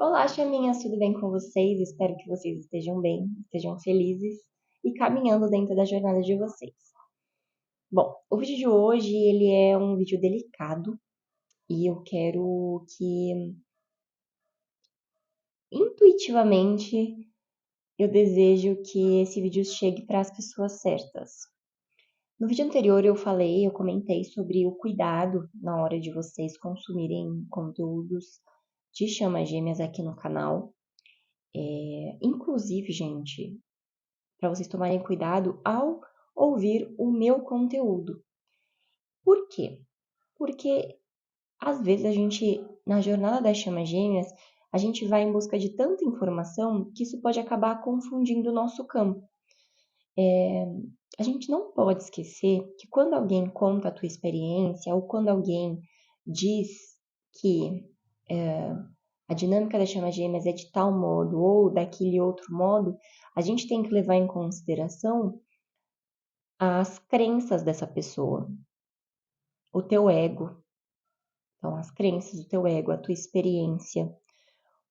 Olá, chaminhas, tudo bem com vocês? Espero que vocês estejam bem, estejam felizes e caminhando dentro da jornada de vocês. Bom, o vídeo de hoje ele é um vídeo delicado e eu quero que intuitivamente eu desejo que esse vídeo chegue para as pessoas certas. No vídeo anterior eu comentei sobre o cuidado na hora de vocês consumirem conteúdos de chama gêmeas aqui no canal. Inclusive, gente, para vocês tomarem cuidado ao ouvir o meu conteúdo. Por quê? Porque às vezes na jornada das chamas gêmeas, a gente vai em busca de tanta informação que isso pode acabar confundindo o nosso campo. A gente não pode esquecer que quando alguém conta a tua experiência ou quando alguém diz que a dinâmica das chamas gêmeas é de tal modo ou daquele outro modo, a gente tem que levar em consideração as crenças dessa pessoa, o teu ego. Então, as crenças do teu ego, a tua experiência.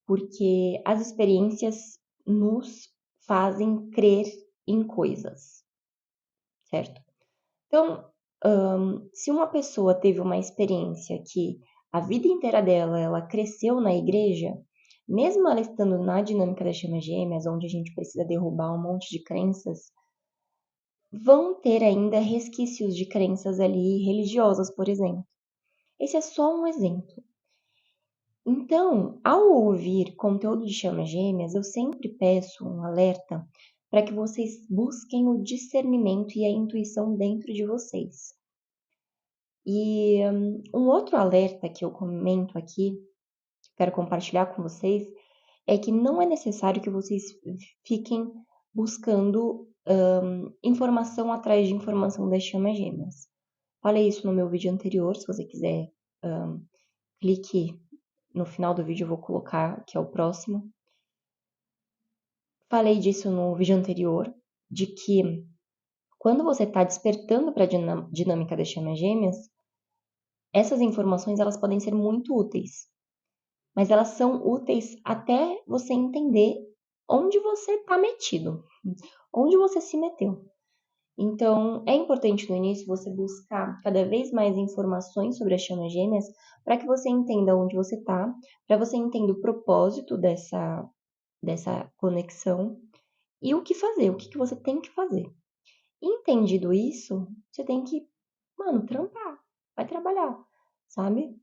Porque as experiências nos fazem crer em coisas, certo? Então, se uma pessoa teve uma experiência que a vida inteira dela, ela cresceu na igreja, mesmo ela estando na dinâmica das chamas gêmeas, onde a gente precisa derrubar um monte de crenças, vão ter ainda resquícios de crenças ali religiosas, por exemplo. Esse é só um exemplo. Então, ao ouvir conteúdo de chamas gêmeas, eu sempre peço um alerta para que vocês busquem o discernimento e a intuição dentro de vocês. E um outro alerta que eu comento aqui, que eu quero compartilhar com vocês, é que não é necessário que vocês fiquem buscando informação atrás de informação das chamas gêmeas. Falei isso no meu vídeo anterior, se você quiser, clique no final do vídeo, eu vou colocar, que é o próximo. Falei disso no vídeo anterior, de que quando você está despertando para a dinâmica das chamas gêmeas, essas informações elas podem ser muito úteis, mas elas são úteis até você entender onde você está metido, onde você se meteu. Então, é importante no início você buscar cada vez mais informações sobre as chamas gêmeas para que você entenda onde você está, para você entenda o propósito dessa conexão e o que fazer, o que você tem que fazer. Entendido isso, você tem que, trampar, vai trabalhar, sabe?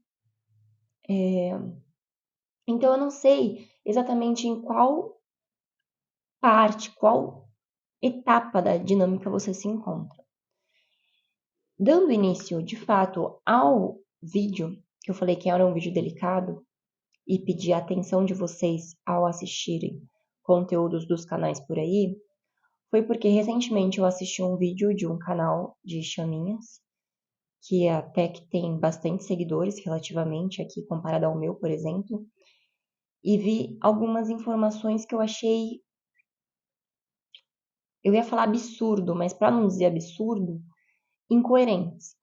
Então eu não sei exatamente em qual parte, qual etapa da dinâmica você se encontra. Dando início, de fato, ao vídeo, que eu falei que era um vídeo delicado, e pedir a atenção de vocês ao assistirem conteúdos dos canais por aí, foi porque recentemente eu assisti um vídeo de um canal de chaminhas, que até que tem bastante seguidores relativamente aqui, comparado ao meu, por exemplo, e vi algumas informações que eu achei, eu ia falar absurdo, mas para não dizer absurdo, incoerentes.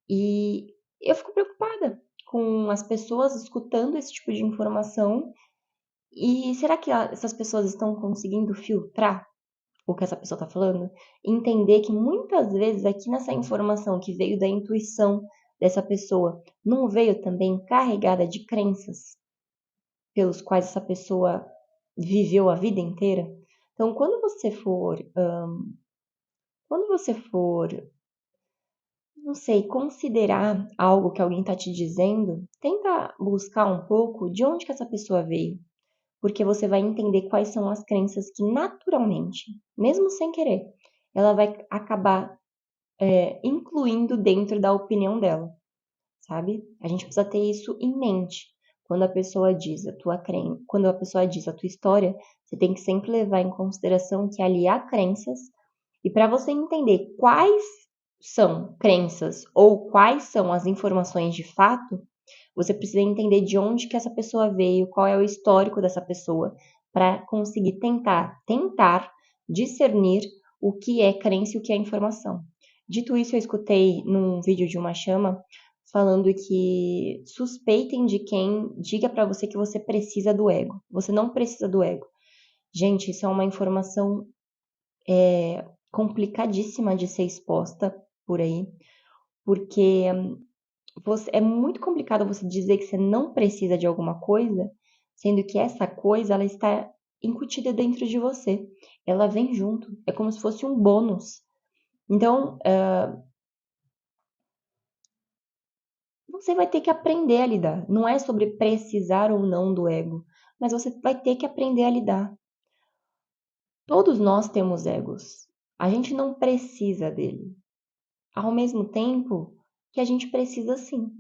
E eu fico preocupada com as pessoas escutando esse tipo de informação e será que essas pessoas estão conseguindo filtrar o que essa pessoa está falando? Entender que muitas vezes aqui nessa informação que veio da intuição dessa pessoa não veio também carregada de crenças pelos quais essa pessoa viveu a vida inteira. Então, quando você for, não sei, considerar algo que alguém está te dizendo, tenta buscar um pouco de onde que essa pessoa veio, porque você vai entender quais são as crenças que naturalmente, mesmo sem querer, ela vai acabar incluindo dentro da opinião dela, sabe? A gente precisa ter isso em mente. Quando a pessoa diz quando a pessoa diz a tua história, você tem que sempre levar em consideração que ali há crenças, e para você entender quais são crenças ou quais são as informações de fato, você precisa entender de onde que essa pessoa veio, qual é o histórico dessa pessoa, para conseguir tentar discernir o que é crença e o que é informação. Dito isso, eu escutei num vídeo de uma chama falando que suspeitem de quem diga pra você que você precisa do ego. Você não precisa do ego. Gente, isso é uma informação complicadíssima de ser exposta por aí, porque é muito complicado você dizer que você não precisa de alguma coisa, sendo que essa coisa ela está incutida dentro de você. Ela vem junto. É como se fosse um bônus. Então, você vai ter que aprender a lidar. Não é sobre precisar ou não do ego, mas você vai ter que aprender a lidar. Todos nós temos egos. A gente não precisa dele. Ao mesmo tempo que a gente precisa sim.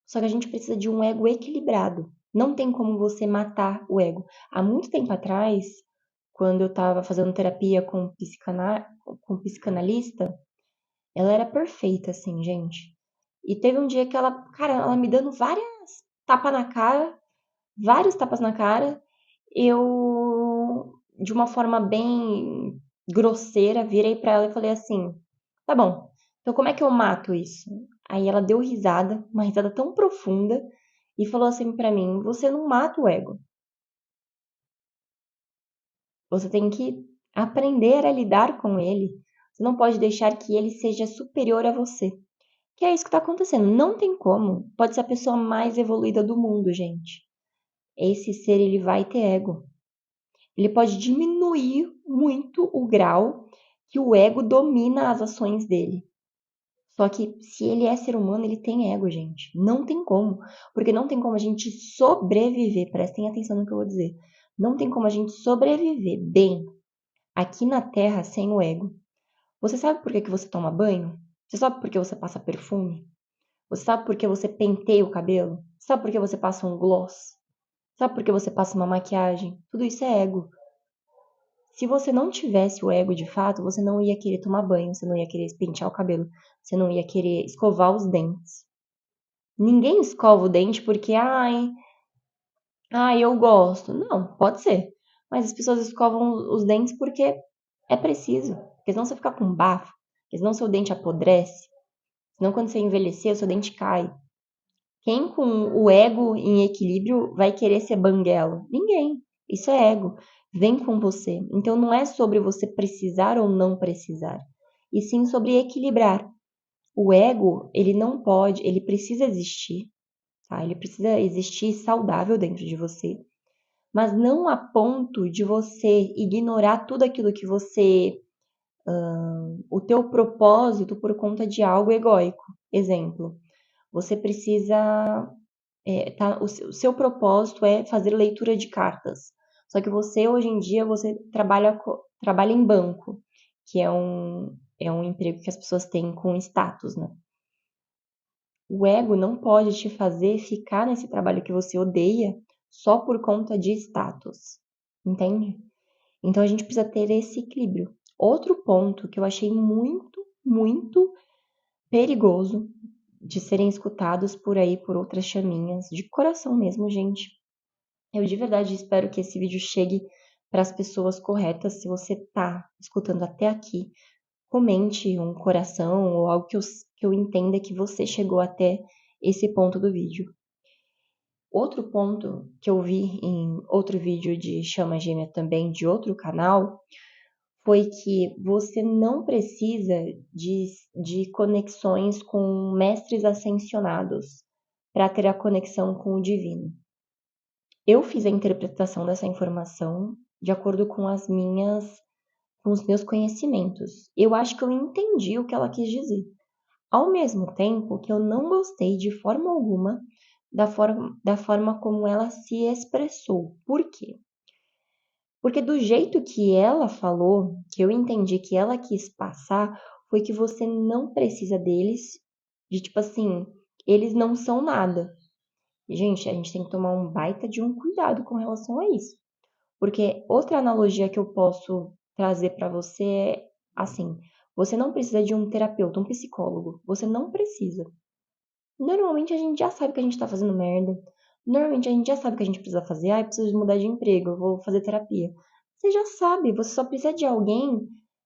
Só que a gente precisa de um ego equilibrado. Não tem como você matar o ego. Há muito tempo atrás, quando eu estava fazendo terapia com psicanalista, ela era perfeita, assim, gente. E teve um dia que ela me dando tapas na cara, vários tapas na cara, eu, de uma forma bem grosseira, virei pra ela e falei assim: tá bom, então como é que eu mato isso? Aí ela deu risada, uma risada tão profunda, e falou assim pra mim: você não mata o ego, você tem que aprender a lidar com ele. Você não pode deixar que ele seja superior a você. Que é isso que tá acontecendo. Não tem como. Pode ser a pessoa mais evoluída do mundo, gente. Esse ser, ele vai ter ego. Ele pode diminuir muito o grau que o ego domina as ações dele. Só que se ele é ser humano, ele tem ego, gente. Não tem como. Porque não tem como a gente sobreviver. Prestem atenção no que eu vou dizer. Não tem como a gente sobreviver bem aqui na Terra sem o ego. Você sabe por que você toma banho? Você sabe por que você passa perfume? Você sabe por que você penteia o cabelo? Sabe por que você passa um gloss? Sabe por que você passa uma maquiagem? Tudo isso é ego. Se você não tivesse o ego de fato, você não ia querer tomar banho, você não ia querer pentear o cabelo, você não ia querer escovar os dentes. Ninguém escova o dente porque, eu gosto. Não, pode ser. Mas as pessoas escovam os dentes porque é preciso. Porque senão você fica com bafo, porque senão seu dente apodrece, senão quando você envelhecer, o seu dente cai. Quem com o ego em equilíbrio vai querer ser banguelo? Ninguém. Isso é ego. Vem com você. Então não é sobre você precisar ou não precisar, e sim sobre equilibrar. O ego, ele não pode, ele precisa existir, tá? Ele precisa existir saudável dentro de você, mas não a ponto de você ignorar tudo aquilo que o teu propósito por conta de algo egóico. Exemplo, você precisa o seu propósito é fazer leitura de cartas. Só que você, hoje em dia, você trabalha em banco, que é um emprego que as pessoas têm com status, né? O ego não pode te fazer ficar nesse trabalho que você odeia só por conta de status, entende? Então a gente precisa ter esse equilíbrio. Outro ponto que eu achei muito, muito perigoso de serem escutados por aí por outras chaminhas, de coração mesmo, gente. Eu de verdade espero que esse vídeo chegue para as pessoas corretas. Se você tá escutando até aqui, comente um coração ou algo que eu entenda que você chegou até esse ponto do vídeo. Outro ponto que eu vi em outro vídeo de chama gêmea também de outro canal foi que você não precisa de conexões com mestres ascensionados para ter a conexão com o divino. Eu fiz a interpretação dessa informação de acordo com os meus conhecimentos. Eu acho que eu entendi o que ela quis dizer. Ao mesmo tempo que eu não gostei de forma alguma da forma como ela se expressou. Por quê? Porque do jeito que ela falou, que eu entendi que ela quis passar, foi que você não precisa deles, de tipo assim, eles não são nada. Gente, a gente tem que tomar um baita de um cuidado com relação a isso. Porque outra analogia que eu posso trazer para você é assim: você não precisa de um terapeuta, um psicólogo. Você não precisa. Normalmente a gente já sabe que a gente tá fazendo merda. Normalmente a gente já sabe que a gente precisa fazer. Eu preciso mudar de emprego, eu vou fazer terapia. Você já sabe, você só precisa de alguém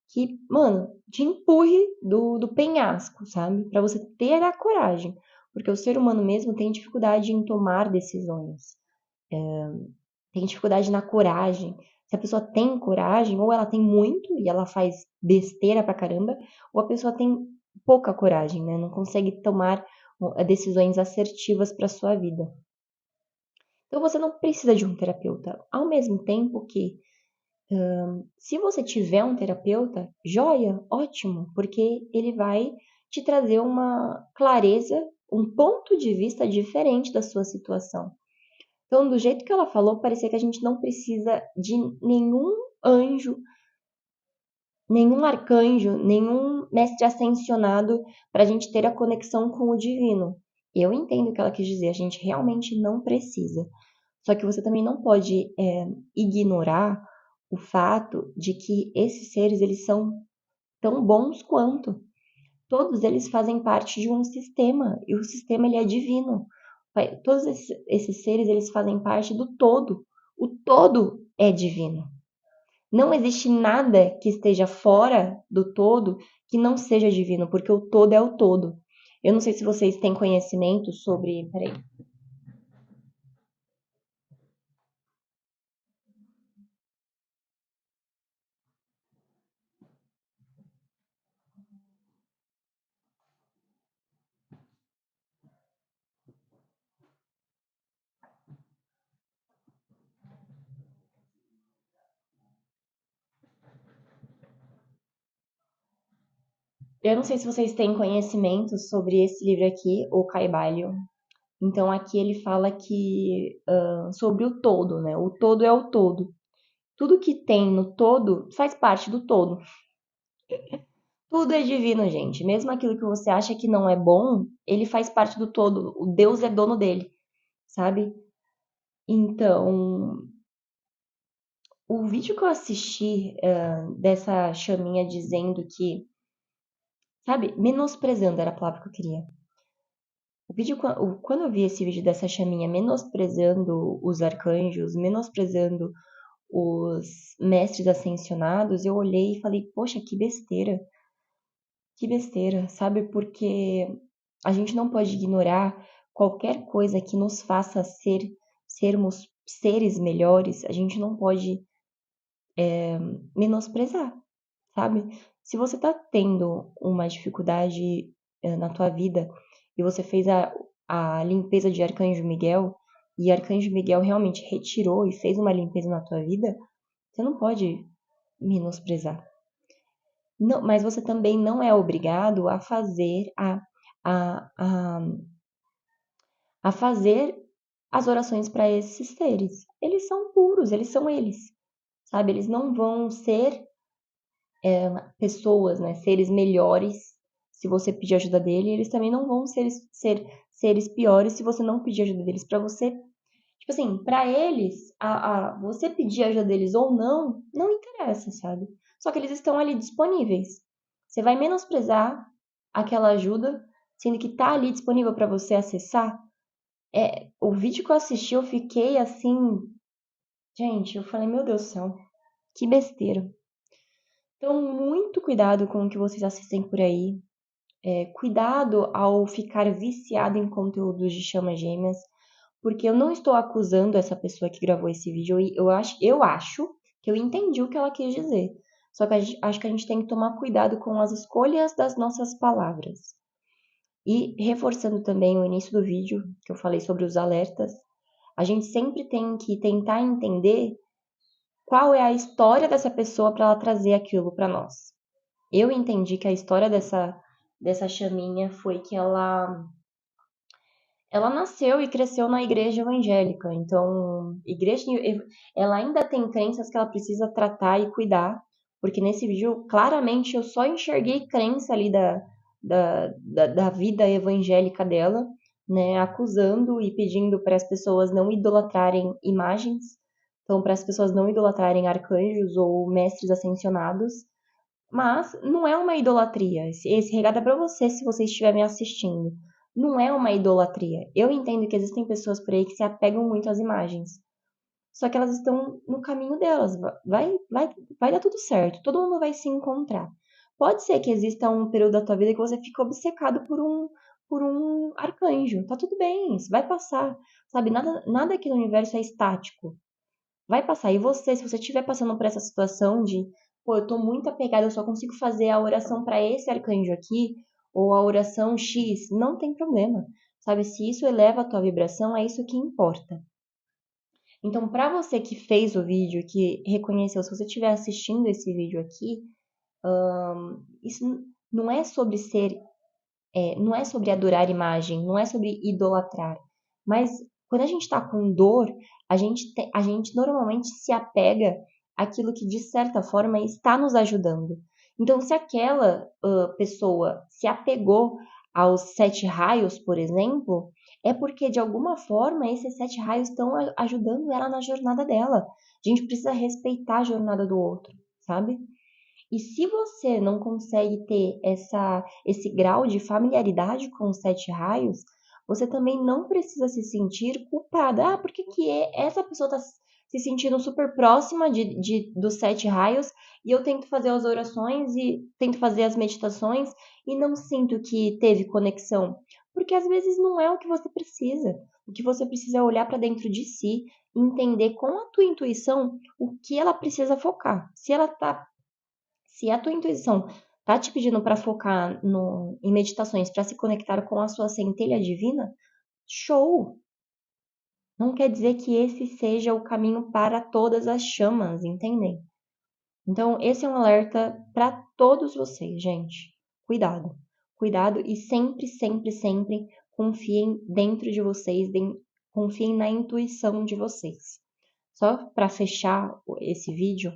que, mano, te empurre do penhasco, sabe? Pra você ter a coragem. Porque o ser humano mesmo tem dificuldade em tomar decisões, tem dificuldade na coragem. Se a pessoa tem coragem, ou ela tem muito e ela faz besteira pra caramba, ou a pessoa tem pouca coragem, né? Não consegue tomar decisões assertivas pra sua vida. Então você não precisa de um terapeuta. Ao mesmo tempo que, se você tiver um terapeuta, joia, ótimo, porque ele vai te trazer uma clareza, um ponto de vista diferente da sua situação. Então, do jeito que ela falou, parecia que a gente não precisa de nenhum anjo, nenhum arcanjo, nenhum mestre ascensionado para a gente ter a conexão com o divino. Eu entendo o que ela quis dizer, a gente realmente não precisa. Só que você também não pode ignorar o fato de que esses seres eles são tão bons quanto. Todos eles fazem parte de um sistema e o sistema ele é divino. Todos esses seres eles fazem parte do todo. O todo é divino. Não existe nada que esteja fora do todo que não seja divino, porque o todo é o todo. Eu não sei se vocês têm conhecimento sobre. Peraí. Eu não sei se vocês têm conhecimento sobre esse livro aqui, O Caibalho. Então aqui ele fala que sobre o todo, né? O todo é o todo. Tudo que tem no todo faz parte do todo. Tudo é divino, gente. Mesmo aquilo que você acha que não é bom, ele faz parte do todo. O Deus é dono dele, sabe? Então, o vídeo que eu assisti dessa chaminha dizendo que, sabe, menosprezando era a palavra que eu queria. Quando eu vi esse vídeo dessa chaminha menosprezando os arcanjos, menosprezando os mestres ascensionados, eu olhei e falei, poxa, que besteira, sabe? Porque a gente não pode ignorar qualquer coisa que nos faça sermos seres melhores, a gente não pode menosprezar, sabe? Se você tá tendo uma dificuldade na tua vida e você fez a limpeza de Arcanjo Miguel e Arcanjo Miguel realmente retirou e fez uma limpeza na tua vida, você não pode menosprezar. Não, mas você também não é obrigado a fazer a, a, a fazer as orações para esses seres. Eles são puros, eles são eles, sabe? Eles não vão ser pessoas, né, seres melhores se você pedir ajuda dele, eles também não vão ser seres piores se você não pedir ajuda deles para você. Tipo assim, para eles, você pedir ajuda deles ou não, não interessa, sabe? Só que eles estão ali disponíveis. Você vai menosprezar aquela ajuda, sendo que tá ali disponível para você acessar. O vídeo que eu assisti, eu fiquei assim, gente, eu falei, meu Deus do céu, que besteira. Então, muito cuidado com o que vocês assistem por aí. Cuidado ao ficar viciado em conteúdos de chama gêmeas, porque eu não estou acusando essa pessoa que gravou esse vídeo. Eu acho que eu entendi o que ela quis dizer. Só que acho que a gente tem que tomar cuidado com as escolhas das nossas palavras. E reforçando também o início do vídeo, que eu falei sobre os alertas, a gente sempre tem que tentar entender qual é a história dessa pessoa para ela trazer aquilo para nós. Eu entendi que a história dessa chaminha foi que ela nasceu e cresceu na igreja evangélica. Então, ela ainda tem crenças que ela precisa tratar e cuidar, porque nesse vídeo, claramente, eu só enxerguei crença ali da vida evangélica dela, né, acusando e pedindo para as pessoas não idolatrarem imagens, então, para as pessoas não idolatrarem arcanjos ou mestres ascensionados, mas não é uma idolatria. Esse recado é para você se você estiver me assistindo. Não é uma idolatria. Eu entendo que existem pessoas por aí que se apegam muito às imagens. só que elas estão no caminho delas. Vai dar tudo certo, todo mundo vai se encontrar. Pode ser que exista um período da tua vida que você fica obcecado por um arcanjo. Tá tudo bem, isso vai passar. Sabe, nada aqui no universo é estático. Vai passar. E você, se você estiver passando por essa situação de, pô, eu tô muito apegada, eu só consigo fazer a oração para esse arcanjo aqui, ou a oração X, não tem problema. Sabe, se isso eleva a tua vibração, é isso que importa. Então, para você que fez o vídeo, que reconheceu, se você estiver assistindo esse vídeo aqui, isso não é sobre não é sobre adorar imagem, não é sobre idolatrar. Mas quando a gente está com dor, a gente normalmente se apega àquilo que, de certa forma, está nos ajudando. Então, se aquela pessoa se apegou aos 7 raios, por exemplo, é porque, de alguma forma, esses 7 raios estão ajudando ela na jornada dela. A gente precisa respeitar a jornada do outro, sabe? E se você não consegue ter esse grau de familiaridade com os 7 raios, você também não precisa se sentir culpada. Ah, por que essa pessoa está se sentindo super próxima dos 7 raios e eu tento fazer as orações e tento fazer as meditações e não sinto que teve conexão? Porque às vezes não é o que você precisa. O que você precisa é olhar para dentro de si e entender com a tua intuição o que ela precisa focar. Se a tua intuição tá te pedindo para focar em meditações para se conectar com a sua centelha divina, show! Não quer dizer que esse seja o caminho para todas as chamas, entendem? Então, esse é um alerta para todos vocês, gente. Cuidado. Cuidado e sempre, sempre, sempre confiem dentro de vocês, confiem na intuição de vocês. Só para fechar esse vídeo,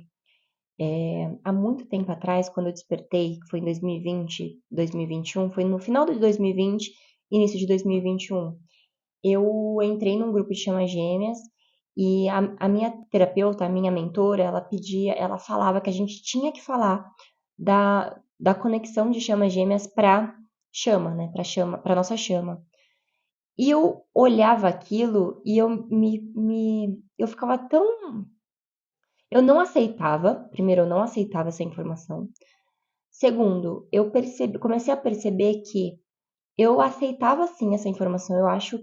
há muito tempo atrás, quando eu despertei, que foi em 2020, 2021, foi no final de 2020, início de 2021, eu entrei num grupo de chamas gêmeas e a minha terapeuta, a minha mentora, ela falava que a gente tinha que falar da conexão de chamas gêmeas para chama, né, para nossa chama. E eu olhava aquilo e eu ficava tão. Eu não aceitava, primeiro, eu não aceitava essa informação. Segundo, comecei a perceber que eu aceitava sim essa informação. Eu acho,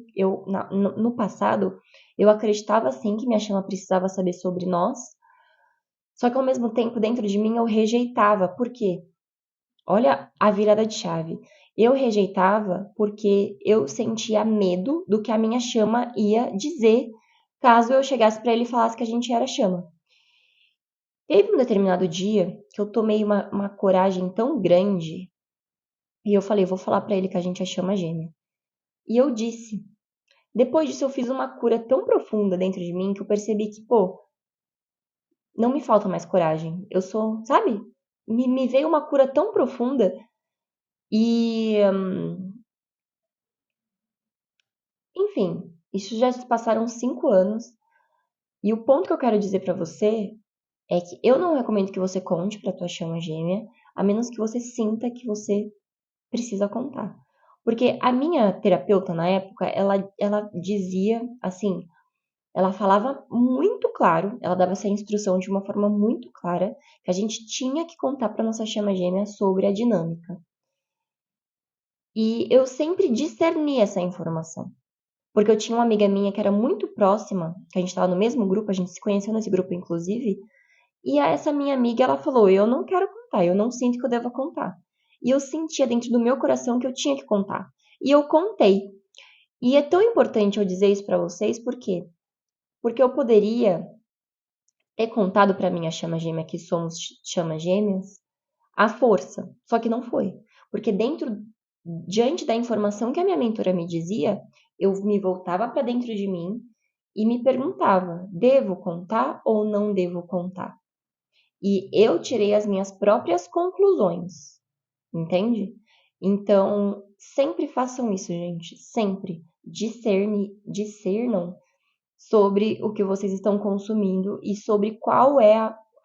no passado, eu acreditava sim que minha chama precisava saber sobre nós. Só que ao mesmo tempo, dentro de mim, eu rejeitava. Por quê? Olha a virada de chave. Eu rejeitava porque eu sentia medo do que a minha chama ia dizer caso eu chegasse para ele e falasse que a gente era chama. Teve um determinado dia que eu tomei uma coragem tão grande e eu falei, vou falar pra ele que a gente é chama gêmea. E eu disse. Depois disso eu fiz uma cura tão profunda dentro de mim que eu percebi que, pô, não me falta mais coragem. Eu sou, sabe? Me veio uma cura tão profunda e, enfim, isso já se passaram 5 anos. E o ponto que eu quero dizer pra você é que eu não recomendo que você conte pra tua chama gêmea, a menos que você sinta que você precisa contar. Porque a minha terapeuta na época, ela dizia assim, ela falava muito claro, ela dava essa instrução de uma forma muito clara, que a gente tinha que contar para nossa chama gêmea sobre a dinâmica. E eu sempre discerni essa informação. Porque eu tinha uma amiga minha que era muito próxima, que a gente estava no mesmo grupo, a gente se conheceu nesse grupo inclusive, e essa minha amiga, ela falou, eu não quero contar, eu não sinto que eu deva contar. E eu sentia dentro do meu coração que eu tinha que contar. E eu contei. E é tão importante eu dizer isso para vocês, por quê? Porque eu poderia ter contado para minha chama gêmea que somos chamas gêmeas à força, só que não foi. Porque diante da informação que a minha mentora me dizia, eu me voltava para dentro de mim e me perguntava, devo contar ou não devo contar? E eu tirei as minhas próprias conclusões, entende? Então, sempre façam isso, gente, sempre. Discernam sobre o que vocês estão consumindo e sobre qual é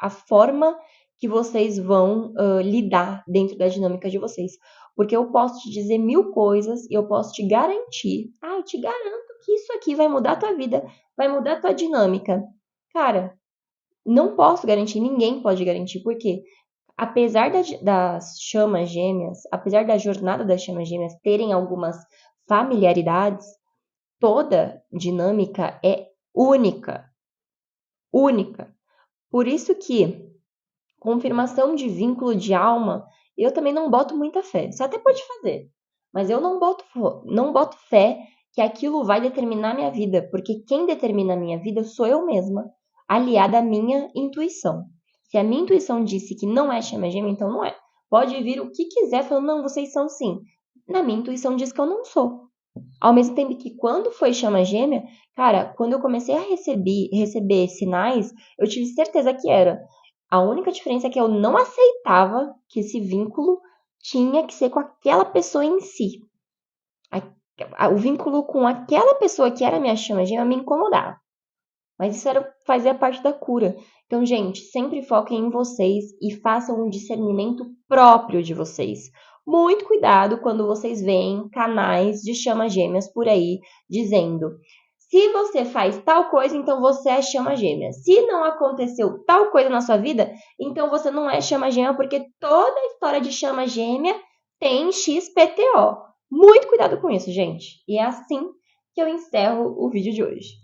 a forma que vocês vão lidar dentro da dinâmica de vocês. Porque eu posso te dizer 1000 coisas e eu posso te garantir, eu te garanto que isso aqui vai mudar a tua vida, vai mudar a tua dinâmica. Cara, não posso garantir, ninguém pode garantir, porque apesar das chamas gêmeas, apesar da jornada das chamas gêmeas terem algumas familiaridades, toda dinâmica é única, única. Por isso que confirmação de vínculo de alma, eu também não boto muita fé. Você até pode fazer, mas eu não boto fé que aquilo vai determinar minha vida, porque quem determina a minha vida sou eu mesma, aliada à minha intuição. Se a minha intuição disse que não é chama gêmea, então não é. Pode vir o que quiser falando, não, vocês são sim. Na minha intuição diz que eu não sou. Ao mesmo tempo que quando foi chama gêmea, cara, quando eu comecei a receber sinais, eu tive certeza que era. A única diferença é que eu não aceitava que esse vínculo tinha que ser com aquela pessoa em si. O vínculo com aquela pessoa que era minha chama gêmea me incomodava. Mas isso fazia parte da cura. Então, gente, sempre foquem em vocês e façam um discernimento próprio de vocês. Muito cuidado quando vocês veem canais de chama gêmeas por aí dizendo: se você faz tal coisa, então você é chama gêmea. Se não aconteceu tal coisa na sua vida, então você não é chama gêmea, porque toda a história de chama gêmea tem XPTO. Muito cuidado com isso, gente. E é assim que eu encerro o vídeo de hoje.